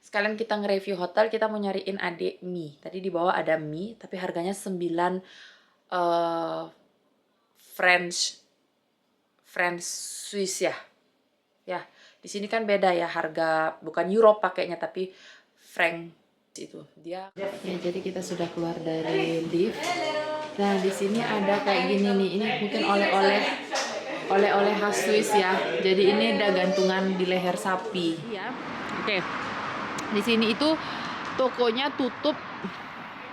sekalian kita nge-review hotel, kita mau nyariin adik mie. Tadi di bawah ada mie, tapi harganya 9 French Swiss ya. Ya, di sini kan beda ya harga, bukan euro pakainya tapi franc itu. Dia ya, jadi kita sudah keluar dari lift. Nah, di sini ada kayak gini nih. Ini mungkin oleh-oleh khas Swiss ya. Jadi ini ada gantungan di leher sapi. Ya. Oke. Di sini itu tokonya tutup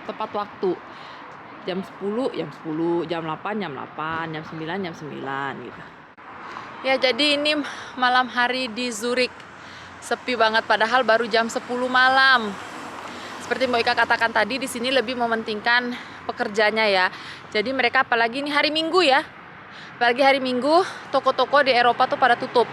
tepat waktu. Jam 10, jam 8, jam 8, jam 9, jam 9 gitu. Ya, jadi ini malam hari di Zurich. Sepi banget padahal baru jam 10 malam. Seperti Mbak Ika katakan tadi, di sini lebih mementingkan pekerjanya ya. Jadi mereka apalagi ini hari Minggu ya. Apalagi hari Minggu, toko-toko di Eropa tuh pada tutup.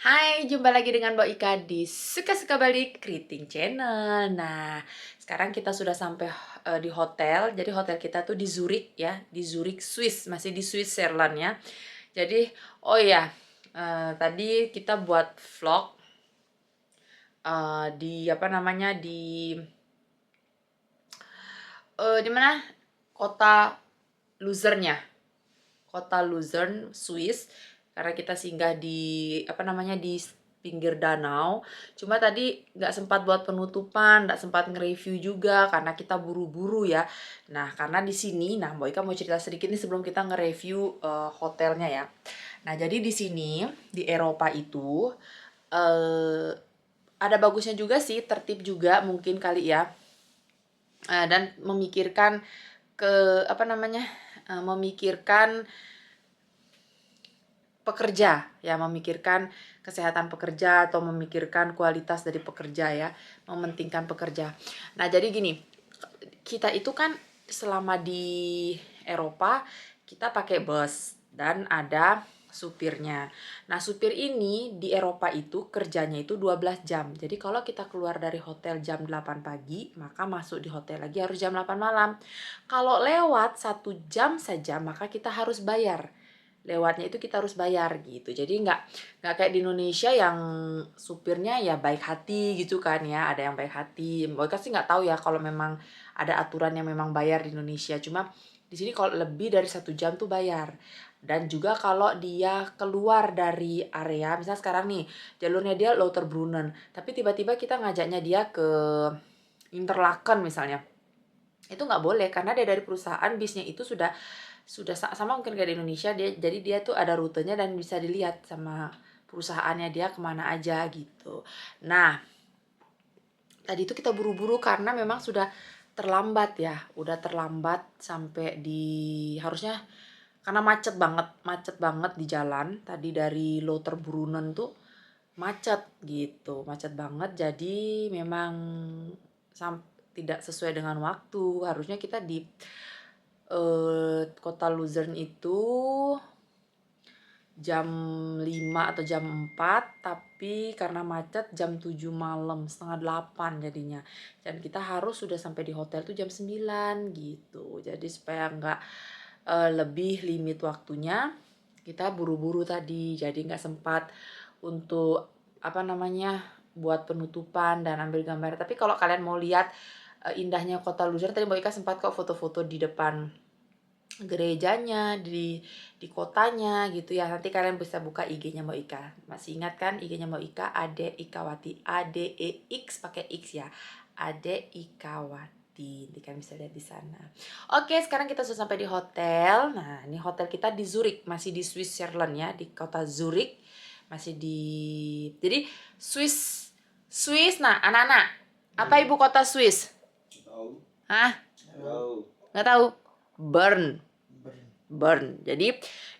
Hai, jumpa lagi dengan Mbak Ika di Suka-Suka Bali Keriting Channel. Nah, sekarang kita sudah sampai di hotel. Jadi hotel kita tuh di Zurich ya, di Zurich, Swiss, masih di Switzerland ya. Jadi, oh ya, tadi kita buat vlog di apa namanya di mana kota Luzernnya, kota Luzern, Swiss, karena kita singgah di apa namanya di pinggir danau. Cuma tadi nggak sempat buat penutupan, nggak sempat nge-review juga karena kita buru-buru ya. Nah, karena di sini, nah Mbak Ika mau cerita sedikit nih sebelum kita nge-review hotelnya ya. Nah, jadi di sini di Eropa itu ada bagusnya juga sih, tertib juga mungkin kali ya. Dan memikirkan apa namanya? Memikirkan pekerja ya, memikirkan kesehatan pekerja atau memikirkan kualitas dari pekerja ya, mementingkan pekerja. Nah, jadi gini, kita itu kan selama di Eropa kita pakai bus dan ada supirnya. Nah, supir ini di Eropa itu kerjanya itu 12 jam. Jadi kalau kita keluar dari hotel jam 8 pagi, maka masuk di hotel lagi harus jam 8 malam. Kalau lewat 1 jam saja, maka kita harus bayar. Lewatnya itu kita harus bayar gitu. Jadi nggak kayak di Indonesia yang supirnya ya baik hati gitu kan ya, ada yang baik hati. Mbak sih nggak tahu ya kalau memang ada aturan yang memang bayar di Indonesia. Cuma di sini kalau lebih dari 1 jam tuh bayar. Dan juga kalau dia keluar dari area, misalnya sekarang nih jalurnya dia Lauterbrunnen, tapi tiba-tiba kita ngajaknya dia ke Interlaken misalnya, itu nggak boleh karena dia dari perusahaan bisnya itu sudah sama mungkin kayak di Indonesia, jadi dia tuh ada rutenya dan bisa dilihat sama perusahaannya dia kemana aja gitu. Nah, tadi itu kita buru-buru karena memang sudah terlambat ya, udah terlambat sampai di harusnya karena macet banget di jalan tadi dari Lauterbrunnen tuh macet gitu, macet banget. Jadi memang tidak sesuai dengan waktu. Harusnya kita di kota Luzern itu jam 5 atau jam 4, tapi karena macet jam 7 malam, setengah 8 jadinya. Dan kita harus sudah sampai di hotel tuh jam 9 gitu. Jadi supaya nggak lebih limit waktunya, kita buru-buru tadi. Jadi nggak sempat untuk apa namanya buat penutupan dan ambil gambar. Tapi kalau kalian mau lihat indahnya kota Luzern, tadi Mbak Ika sempat kok foto-foto di depan gerejanya, di kotanya gitu ya. Nanti kalian bisa buka IG-nya Mbak Ika. Masih ingat kan IG-nya Mbak Ika? Ade Ikawati, ADEX pakai X ya. Ade Ikawati. Nanti kalian bisa lihat di sana. Oke, sekarang kita sudah sampai di hotel. Nah, ini hotel kita di Zurich, masih di Switzerland ya, di kota Zurich. Masih di jadi Swiss. Nah, anak-anak. Apa ibu kota Swiss? Tahu. Hah? Tahu. Nggak tahu? Bern. Jadi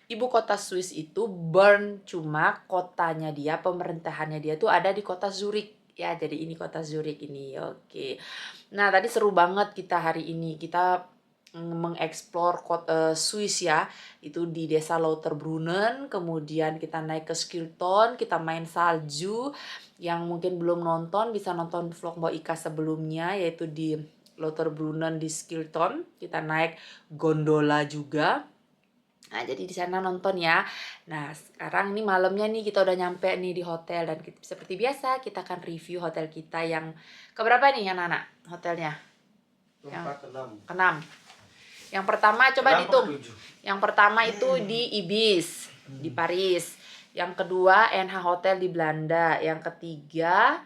ibu kota Swiss itu Bern, cuma kotanya dia, pemerintahannya dia tuh ada di kota Zurich. Ya, jadi ini kota Zurich ini. Oke. Nah, tadi seru banget kita hari ini. Kita mengeksplor kota Swiss ya. Itu di desa Lauterbrunnen, kemudian kita naik ke Skilton, kita main salju. Yang mungkin belum nonton bisa nonton vlog Mbak Ika sebelumnya, yaitu di Lauterbrunnen di Skilton. Kita naik gondola juga. Nah, jadi di sana nonton ya. Nah, sekarang nih malamnya nih kita udah nyampe nih di hotel, dan seperti biasa kita akan review hotel kita yang keberapa nih anak-anak hotelnya? Keenam. Yang pertama coba dihitung. Yang pertama itu di Ibis di Paris. Yang kedua NH Hotel di Belanda. Yang ketiga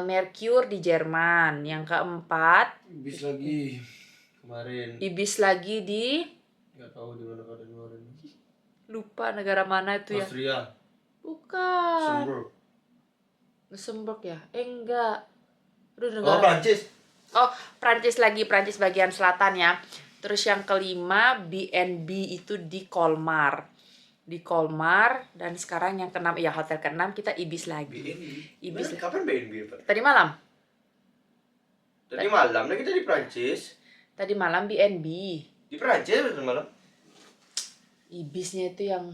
Mercure di Jerman. Yang keempat Ibis lagi kemarin. Ibis lagi di Nggak tahu di mana kemarin. lupa negara mana itu ya. Austria. Bukan. Luxembourg ya? Enggak. Aduh, Oh, Prancis. Oh, Prancis lagi, Prancis bagian selatan ya. Terus yang kelima B&B itu di Colmar. Di Colmar, dan sekarang yang keenam ya hotel keenam kita Ibis lagi. Ibis. Kapan B&B, Pak? Tadi malam. Tadi malam, nah kita di Prancis. Tadi malam B&B. Di Prancis betul malam. Ibisnya itu yang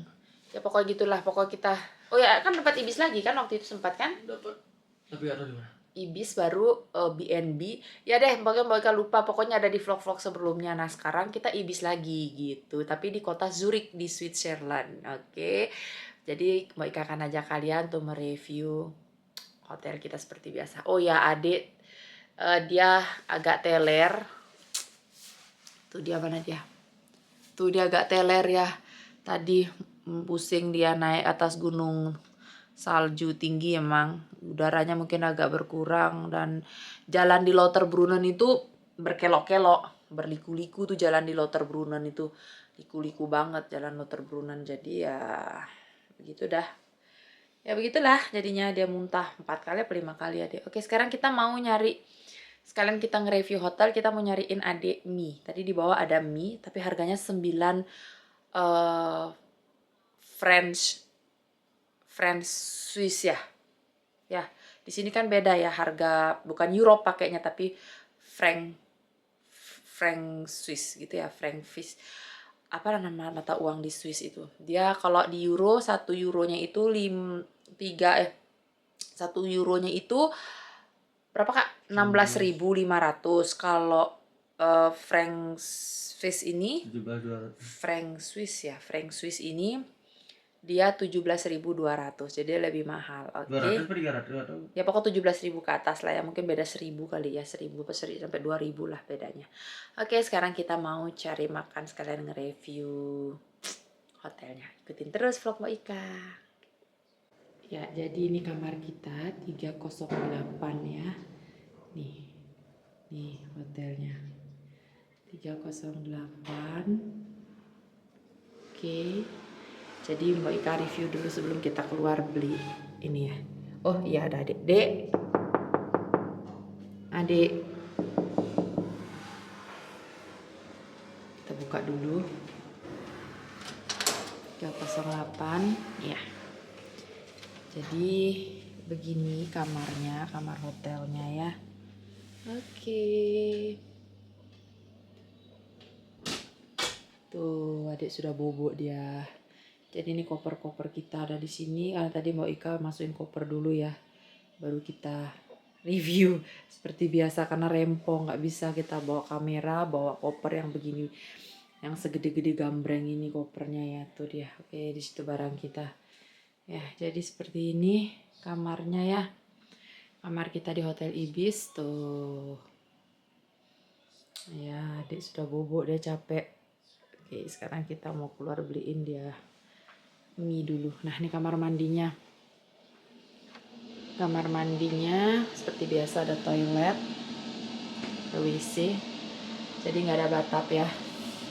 ya pokoknya gitulah, pokoknya kita. Oh ya, kan tempat Ibis lagi kan waktu itu sempat kan? Dapat. Tapi nggak tahu di mana. Ibis baru B&B. Ya deh, pokoknya Mbak Ika lupa, pokoknya ada di vlog-vlog sebelumnya. Nah, sekarang kita Ibis lagi gitu, tapi di kota Zurich di Switzerland. Oke. Jadi Mbak Ika akan ajak kalian tuh mereview hotel kita seperti biasa. Oh ya, adik dia agak teler. Tuh dia mana dia? Tuh dia agak teler ya. Tadi pusing dia naik atas gunung salju tinggi, emang udaranya mungkin agak berkurang, dan jalan di Lauterbrunnen itu berkelok-kelok, berliku-liku tuh jalan di Lauterbrunnen itu, liku-liku banget jalan Lauterbrunnen. Jadi ya begitu dah. Ya begitulah jadinya dia muntah 4 kali atau 5 kali ya deh. Oke, sekarang kita mau nyari, sekalian kita nge-review hotel, kita mau nyariin adik mie. Tadi di bawah ada mie, tapi harganya 9 French Swiss ya. Ya, di sini kan beda ya harga, bukan euro pakainya tapi franc Swiss gitu ya, franc Swiss. Apa nama mata uang di Swiss itu? Dia kalau di euro 1 euronya itu 1 euronya itu berapa Kak? 16.500. Kalau franc Swiss ini 17.200. franc Swiss ini dia 17.200, jadi lebih mahal. Oke. 200 per 300 atau? Ya pokok 17.000 ke atas lah ya, mungkin beda 1.000 kali ya, 1.000 sampai 2.000 lah bedanya. Oke, sekarang kita mau cari makan sekalian nge-review hotelnya. Ikutin terus vlog Mbak Ika. Ya, jadi ini kamar kita 308 ya. Nih hotelnya 308. Oke. Jadi Mbak Ika review dulu sebelum kita keluar beli ini ya. Oh iya, ada adik. Adik. Kita buka dulu. 308 ya. Jadi begini kamarnya, kamar hotelnya ya. Oke. Tuh, adik sudah bobok dia. Jadi ini koper-koper kita ada di sini. Karena tadi Mbak Ika masukin koper dulu ya, baru kita review seperti biasa, karena rempong nggak bisa kita bawa kamera, bawa koper yang begini, yang segede-gede gambreng ini kopernya ya. Tuh dia. Oke, di situ barang kita. Ya, jadi seperti ini kamarnya ya. Kamar kita di Hotel Ibis tuh. Ya, adik sudah bobok, dia capek. Oke, sekarang kita mau keluar beliin dia mie dulu. Nah, ini kamar mandinya. Kamar mandinya seperti biasa ada toilet, ada WC. Jadi nggak ada batap ya.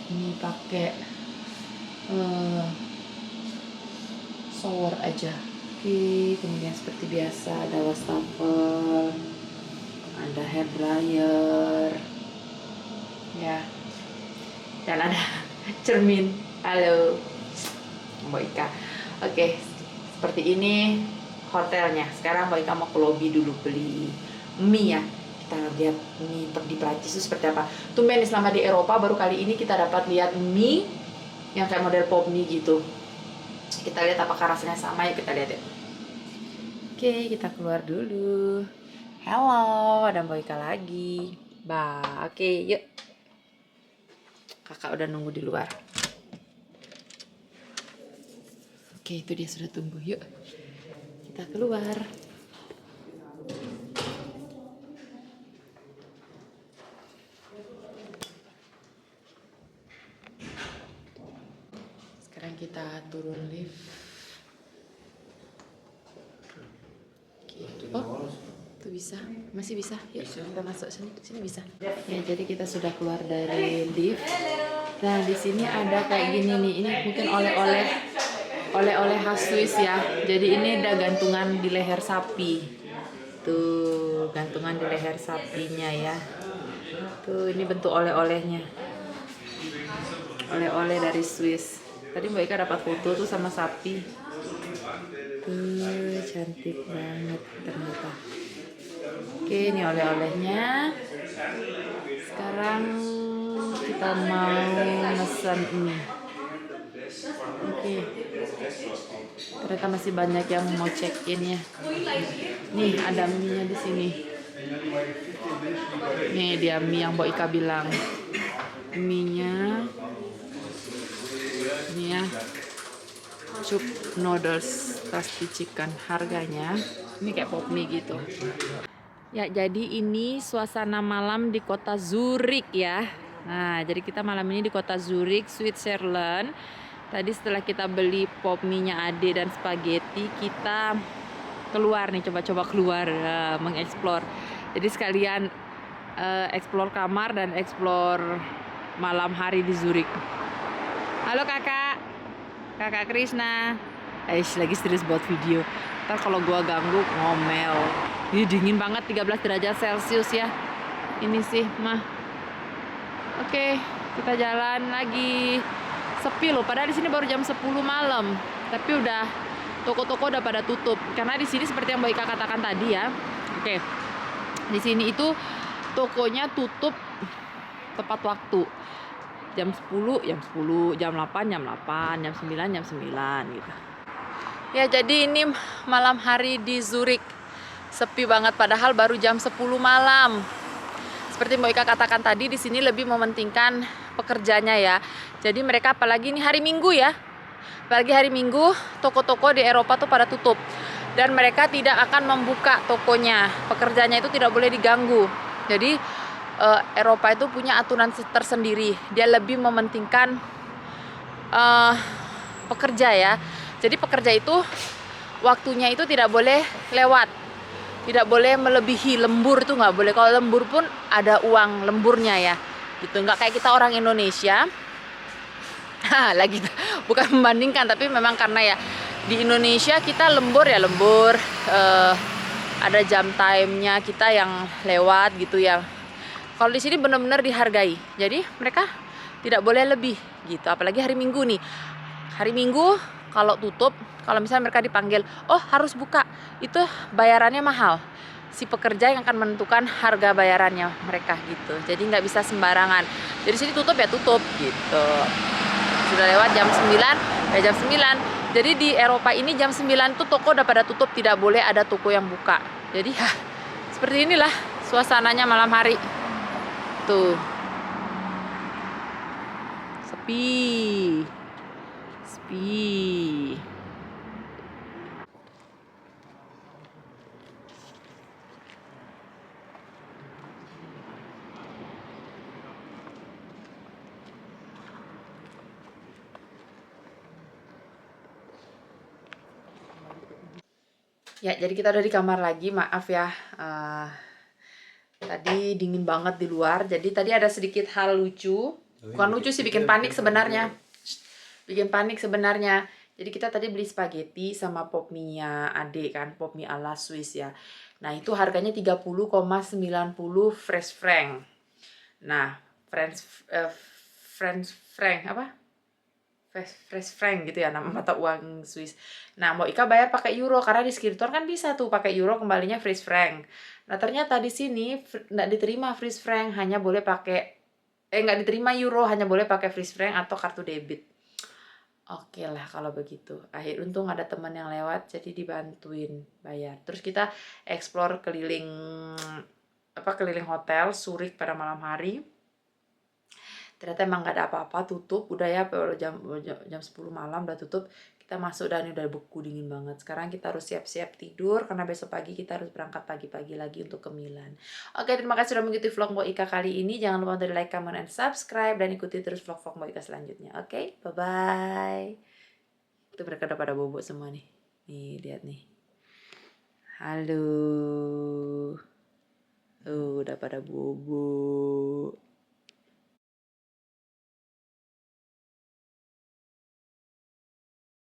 Ini pakai shower aja. Oke, kemudian seperti biasa ada wastafel, ada hair dryer. Ya, Dan ada cermin. Halo, Mbak Ika. Oke, seperti ini hotelnya. Sekarang Mbak Ika mau ke lobby dulu beli mie ya. Kita lihat mie di Prancis itu seperti apa. Tumben selama di Eropa baru kali ini kita dapat lihat mie yang kayak model pop mie gitu. Kita lihat apakah rasanya sama, ya kita lihat ya. Oke, kita keluar dulu. Halo, ada Mbak Ika lagi. Oke, yuk. Kakak udah nunggu di luar. Oke, itu dia sudah tunggu. Yuk, kita keluar. Sekarang kita turun lift. Oke. Oh, itu bisa, masih bisa. Yuk, kita masuk sini. Sini bisa. Ya, jadi kita sudah keluar dari lift. Nah, di sini ada kayak gini nih. Ini mungkin oleh-oleh khas Swiss ya. Jadi ini ada gantungan di leher sapi. Tuh, gantungan di leher sapinya ya. Tuh, ini bentuk oleh-olehnya. Oleh-oleh dari Swiss. Tadi Mbak Ika dapat foto tuh sama sapi. Tuh, cantik banget ternyata. Oke, ini oleh-olehnya. Sekarang kita mau pesan mie. Oke. Ternyata masih banyak yang mau check in ya. Nih ada mie-nya di sini. Nih dia mie yang Mbak Ika bilang. Mie-nya ini ya. Chup noodles tasty chicken, harganya ini kayak pop mie gitu. Ya, jadi ini suasana malam di kota Zurich ya. Nah, jadi kita malam ini di kota Zurich, Switzerland. Tadi setelah kita beli pop mie-nya Ade dan spaghetti, kita keluar nih, coba-coba keluar mengeksplor. Jadi sekalian eksplor kamar dan eksplor malam hari di Zurich. Halo kakak, kakak Krisna. Lagi serius buat video. Ntar kalau gua ganggu ngomel. Ini dingin banget, 13 derajat Celcius ya. Ini sih mah. Oke, kita jalan lagi. Sepi loh, padahal di sini baru jam 10 malam. Tapi udah toko-toko udah pada tutup. Karena di sini seperti yang Mbak Ika katakan tadi ya. Oke. Di sini itu tokonya tutup tepat waktu. Jam 10, jam 10, jam 8, jam 8, jam 9, jam 9 gitu. Ya, jadi ini malam hari di Zurich. Sepi banget padahal baru jam 10 malam. Seperti Mbak Ika katakan tadi, di sini lebih mementingkan pekerjanya ya. Jadi mereka apalagi ini hari Minggu ya. Apalagi hari Minggu, toko-toko di Eropa tuh pada tutup. Dan mereka tidak akan membuka tokonya. Pekerjanya itu tidak boleh diganggu. Jadi Eropa itu punya aturan tersendiri. Dia lebih mementingkan pekerja ya. Jadi pekerja itu waktunya itu tidak boleh lewat, tidak boleh melebihi lembur, itu nggak boleh. Kalau lembur pun ada uang lemburnya ya, gitu. Nggak kayak kita orang Indonesia. Lagi bukan membandingkan, tapi memang karena ya di Indonesia kita lembur ya lembur, ada jam time-nya kita yang lewat gitu ya. Kalau di sini benar-benar dihargai, jadi mereka tidak boleh lebih gitu. Apalagi hari Minggu nih, hari Minggu kalau tutup, kalau misalnya mereka dipanggil, oh harus buka, itu bayarannya mahal. Si pekerja yang akan menentukan harga bayarannya mereka gitu. Jadi nggak bisa sembarangan. Jadi sini tutup ya tutup gitu. Sudah lewat jam 9, ya jam 9. Jadi di Eropa ini jam 9 tuh toko udah pada tutup, tidak boleh ada toko yang buka. Jadi ya seperti inilah suasananya malam hari. Tuh. Sepi. Ya, jadi kita udah di kamar lagi, maaf ya. Tadi dingin banget di luar, jadi tadi ada sedikit hal lucu. Bukan lucu sih, bikin panik sebenarnya. Bikin panik sebenarnya. Jadi kita tadi beli spaghetti sama pop mie-nya Ade kan, pop mie ala Swiss ya. Nah, itu harganya 30,90 French franc. Nah, French franc apa? Fresh franc gitu ya nama mata uang Swiss. Nah, Mbak Ika bayar pakai euro karena di Skirtor kan bisa tuh pakai euro kembalinya Swiss franc. Nah, ternyata di sini nggak diterima Swiss franc, hanya boleh pakai nggak diterima euro, hanya boleh pakai Swiss franc atau kartu debit. Oke lah kalau begitu. Untung ada teman yang lewat jadi dibantuin bayar. Terus kita explore keliling hotel Zurich pada malam hari. Ternyata emang gak ada apa-apa, tutup udah ya, jam 10 malam udah tutup. Kita masuk dan udah beku, dingin banget. Sekarang kita harus siap-siap tidur karena besok pagi kita harus berangkat pagi-pagi lagi untuk ke Milan. Oke, terima kasih sudah mengikuti vlog Mbok Ika kali ini. Jangan lupa untuk like, comment, and subscribe, dan ikuti terus vlog-vlog Mbok Ika selanjutnya. Oke, bye-bye. Itu mereka udah pada bobo semua nih. Nih, lihat nih. Halo. Udah pada bobo.